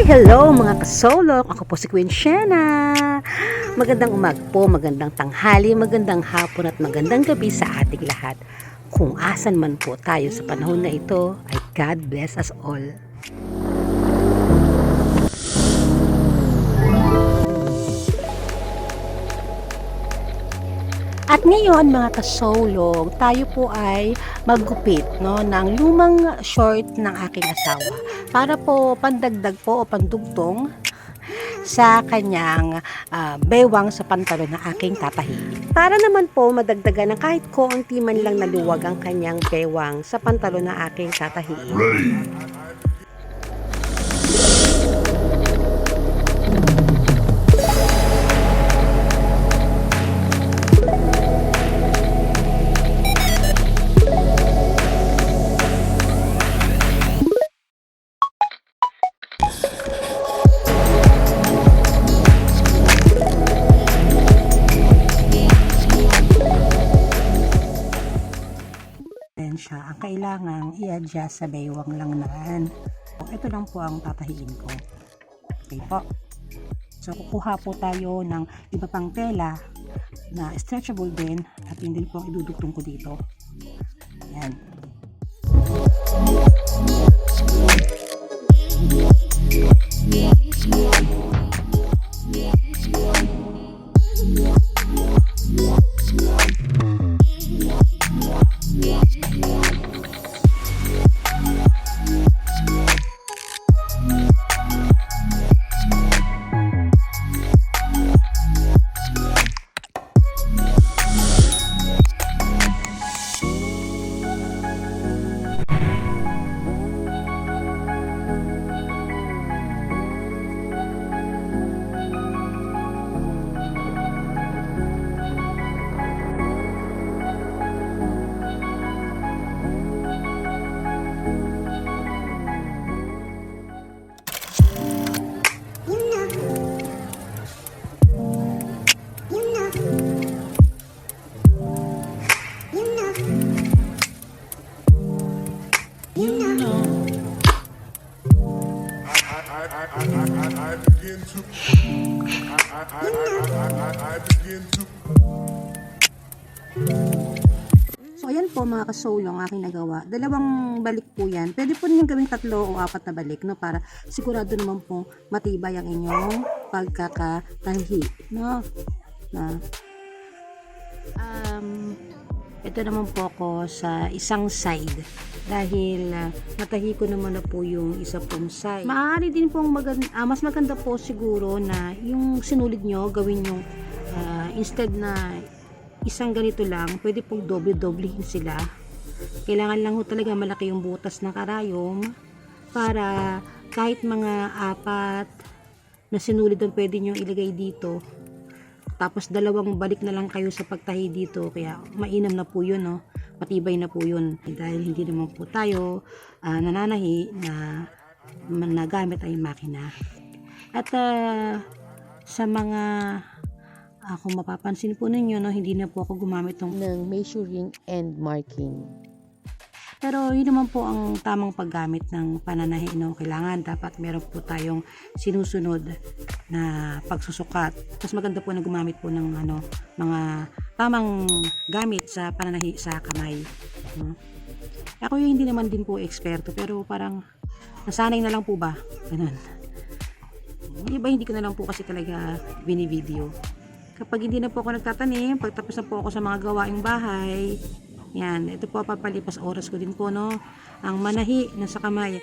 Hello mga kasolok! Ako po si Queen Shena. Magandang umaga po, magandang tanghali, magandang hapon at magandang gabi sa ating lahat. Kung asan man po tayo sa panahon na ito, ay God bless us all. At ngayon mga kasolong, tayo po ay maggupit ng lumang short ng aking asawa para po pandagdag po o pandugtong sa kanyang bewang sa pantalon ng aking tatahi. Para naman po madagdagan ng kahit konti man lang naluwag ang kanyang bewang sa pantalon ng aking tatahi. Siya ang kailangang i-adjust sa baywang lang naan. Ito lang po ang tatahiin ko. Okay po. So kukuha po tayo ng iba pang tela na stretchable din at hindi po ang idudugtong ko dito. Ayan. So ayan po mga kasolong aking nagawa. Dalawang balik po yan. Pwede po ninyong gawing 3 o 4 na balik, no, para sigurado naman po matibay ang inyong pagkakatahi, no. Ito naman po ako sa isang side dahil natahi ko naman na po yung isa pong side. Maaari din pong mas maganda po siguro na yung sinulid nyo gawin yung instead na isang ganito lang, pwede pong doble-doblehin sila. Kailangan lang ho talaga malaki yung butas ng karayom para kahit mga 4 na sinulid ang pwede nyo ilagay dito. Tapos 2 balik na lang kayo sa pagtahi dito, kaya mainam na po yun, no? Matibay na po yun dahil hindi naman po tayo nananahi na gamit ay makina. At sa mga kung mapapansin po ninyo, no, hindi na po ako gumamit ng measuring and marking. Pero yun naman po ang tamang paggamit ng pananahi, no? Kailangan dapat meron po tayong sinusunod na pagsusukat. Mas maganda po na gumamit po ng mga tamang gamit sa pananahi sa kamay, no? Ako yung hindi naman din po eksperto, pero parang nasanay na lang po ba? Ganun. Iba hindi ko na lang po kasi talaga binivideo. Kapag hindi na po ako nagtatanim, pagtapos na po ako sa mga gawaing bahay, yan, ito po papalipas oras ko din po, no, ang manahi na sa kamay.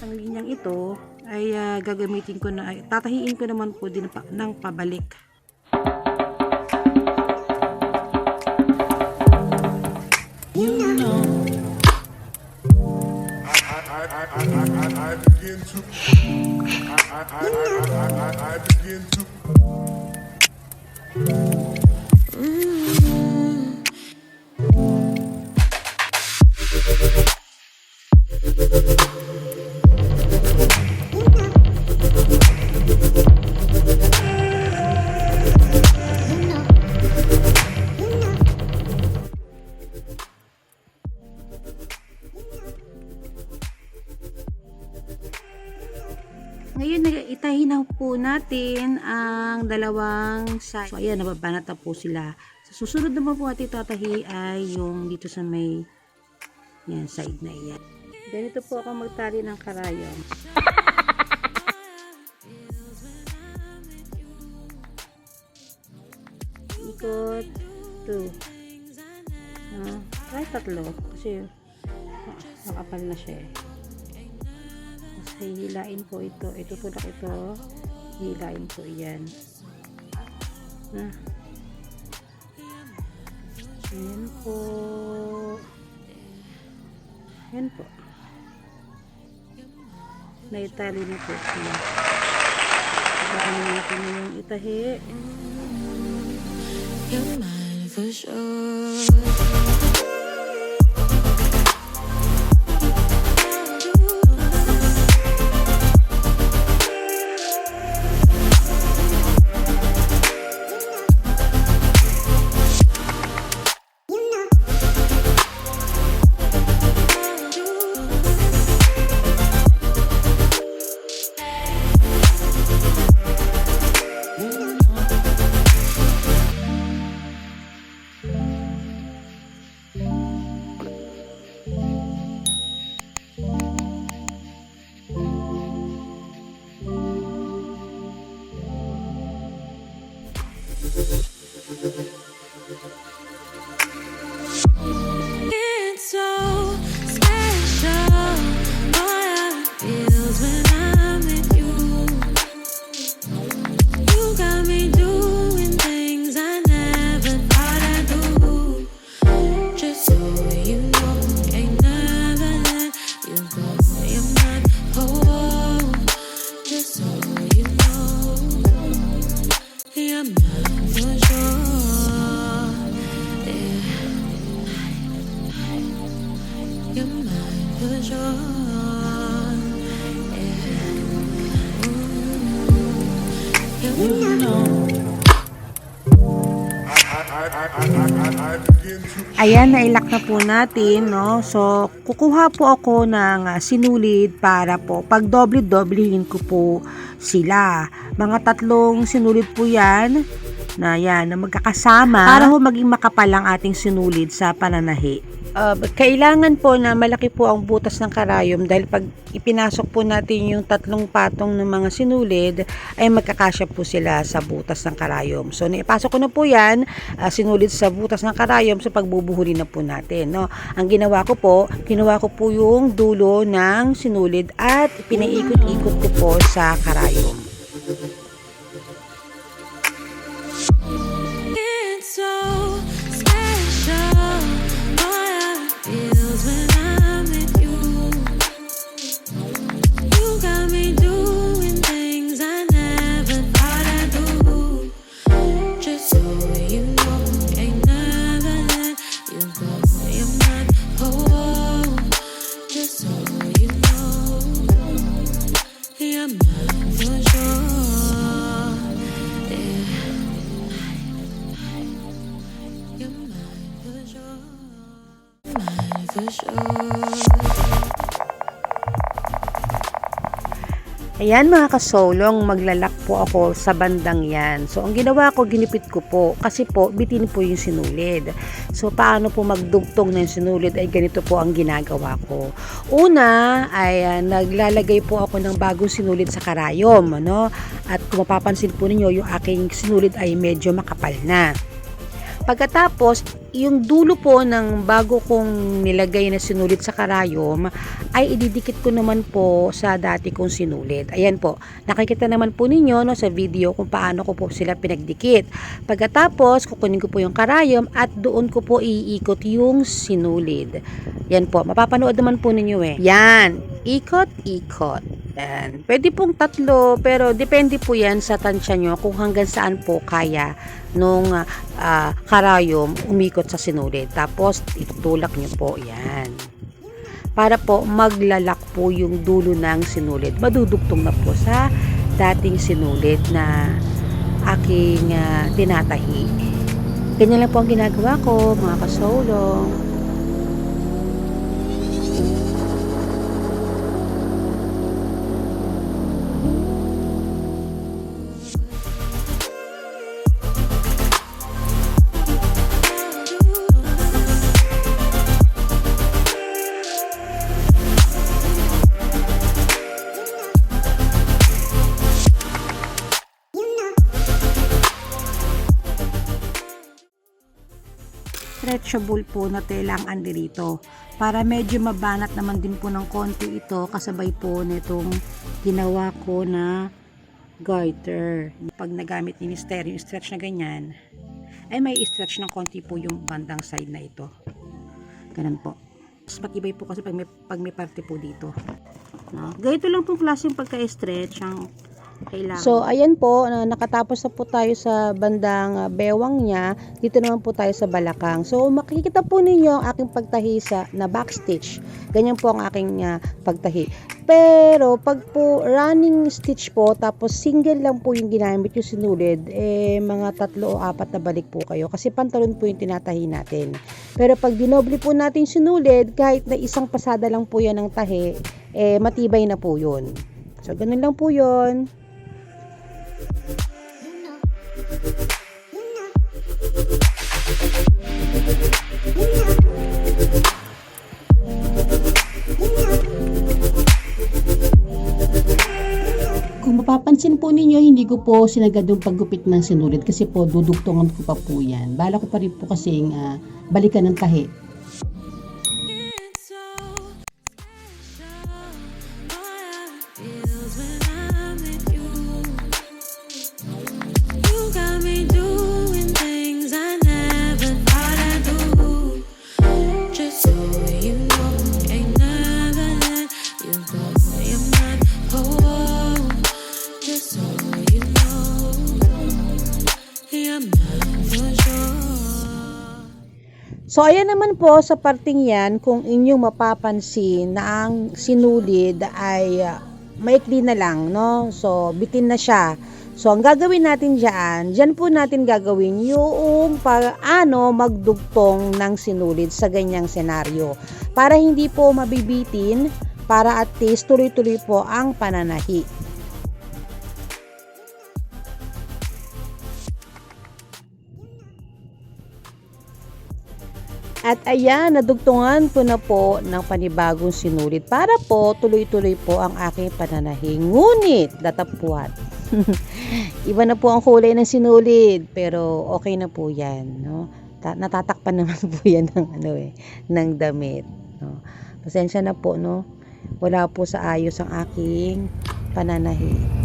Ang linyang ito ay gagamitin ko na, tatahiin ko naman po din ng pabalik. I begin to po natin ang dalawang side. So, ayan, nababanat na po sila. Sa susunod naman po natin tatahi ay yung dito sa may yan, side na iyan. Ganito po ako magtali ng karayom. Ikot, 2. Try 3 kasi makapal na siya eh. Tapos hihilain po ito. Itutulak ito. Hihilain po iyan. Ayan po. Ayan po. Naitali na po siya. Pagkakaroon natin na yung itahi. You're mine for sure. It's so special. Boy, how it feels when I'm with you. You got me doing things I never thought I'd do. Just so you know, ain't never let you go. You're mine, oh. Just so you know, you're mine for sure. You're mine for sure. You know. I begin to Ayan, nailak na po natin, no? So, kukuha po ako ng sinulid para po pag doble-doblehin ko po sila. Mga 3 sinulid po yan na magkakasama para ho maging makapal ang ating sinulid sa pananahi. Kailangan po na malaki po ang butas ng karayom dahil pag ipinasok po natin yung 3 patong ng mga sinulid ay magkakasya po sila sa butas ng karayom. So naipasok ko na po yan, sinulid sa butas ng karayom sa pagbubuhuli na po natin. No? Ang ginawa ko po yung dulo ng sinulid at pinaikot-ikot ko po sa karayom. It's so special. Boy, how it feels when I'm with you. You got me doing things I never thought I'd do. Just so you know, ain't never let you go. You're mine, oh. Just so you know, you're mine for sure. You're mine for sure. Mine for sure. Ayan mga kasolong, maglalak po ako sa bandang yan. So, ang ginawa ko, ginipit ko po. Kasi po, bitin po yung sinulid. So, paano po magdugtong ng sinulid ay ganito po ang ginagawa ko. Una, ay naglalagay po ako ng bagong sinulid sa karayom. Ano? At kung mapapansin po ninyo, yung aking sinulid ay medyo makapal na. Pagkatapos, yung dulo po ng bago kong nilagay na sinulit sa karayom ay ididikit ko naman po sa dati kong sinulit. Ayan po, nakikita naman po ninyo no, sa video kung paano ko po sila pinagdikit. Pagkatapos, kukunin ko po yung karayom at doon ko po iikot yung sinulid. Yan po, mapapanood naman po ninyo eh. Yan, ikot-ikot. Yan. Pwede pong 3 pero depende po yan sa tansya nyo kung hanggang saan po kaya nung karayom umikot sa sinulid. Tapos itutulak nyo po yan. Para po maglalak po yung dulo ng sinulid. Madudugtong na po sa dating sinulid na aking tinatahi. Ganyan lang po ang ginagawa ko mga kasolong. stretchable po na telang andirito. Para medyo mabanat naman din po ng konti ito kasabay po nitong ginawa ko na garter. Pag nagamit ni Mister yung stretch na ganyan, ay may stretch ng konti po yung bandang side na ito. Ganun po. Mas matibay po kasi pag may parte po dito. No? Ganito lang pong klase yung pagka-stretch ang kailangan. So, ayan po, nakatapos na po tayo sa bandang bewang niya. Dito naman po tayo sa balakang. So, makikita po ninyo ang aking pagtahi na backstitch. Ganyan po ang aking pagtahi. Pero, pag po running stitch po, tapos single lang po yung ginamit yung sinulid, mga 3 o 4 na balik po kayo. Kasi pantalon po yung tinatahi natin. Pero, pag dinoble po natin sinulid, kahit na isang pasada lang po yan ng tahi, matibay na po yun. So, ganun lang po yun. Kung mapapansin po ninyo, hindi ko po sinagad yung paggupit ng sinulid kasi po dudugtungan ko pa po yan. Bala ko pa rin po kasing balikan ng tahi. It's so special. All I feels when I'm with you. You got me doing things I never thought I'd do. Just so you know, ain't never let you go. You're mine, oh. Just so you know, you're mine for sure. So, ayan naman po sa parting yan, kung inyong mapapansin na ang sinulid ay maikli na lang, no? So, bitin na siya. So, ang gagawin natin dyan po natin gagawin yung paano magdugtong ng sinulid sa ganyang senaryo. Para hindi po mabibitin, para at least tuloy-tuloy po ang pananahi. At ayan, nadugtungan ko na po ng panibagong sinulid para po tuloy-tuloy po ang aking pananahi. Ngunit, datapwat. Iba na po ang kulay ng sinulid, pero okay na po yan. No? Natatakpan naman po yan ng damit. No? Pasensya na po, no? Wala po sa ayos ang aking pananahi.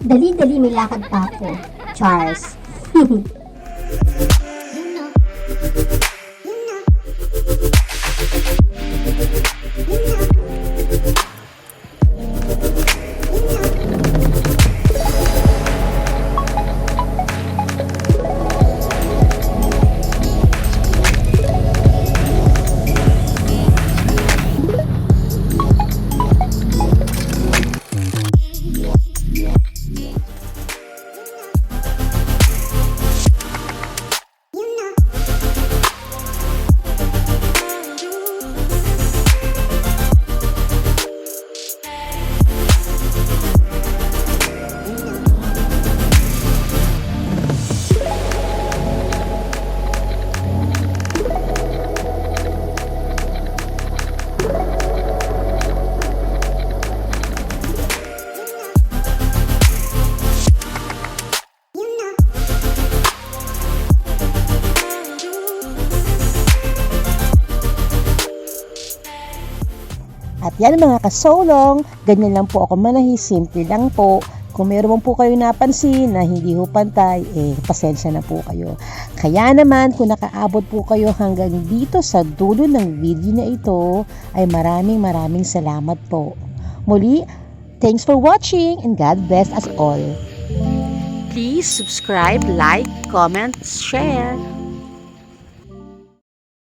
Dali-dali may lakad pa ako, Charles. At yan mga kasolong, ganyan lang po ako manahi, simple lang po. Kung meron po kayo napansin na hindi ho pantay, pasensya na po kayo. Kaya naman, kung nakaabot po kayo hanggang dito sa dulo ng video na ito, ay maraming salamat po. Muli, thanks for watching and God bless us all. Please subscribe, like, comment, share.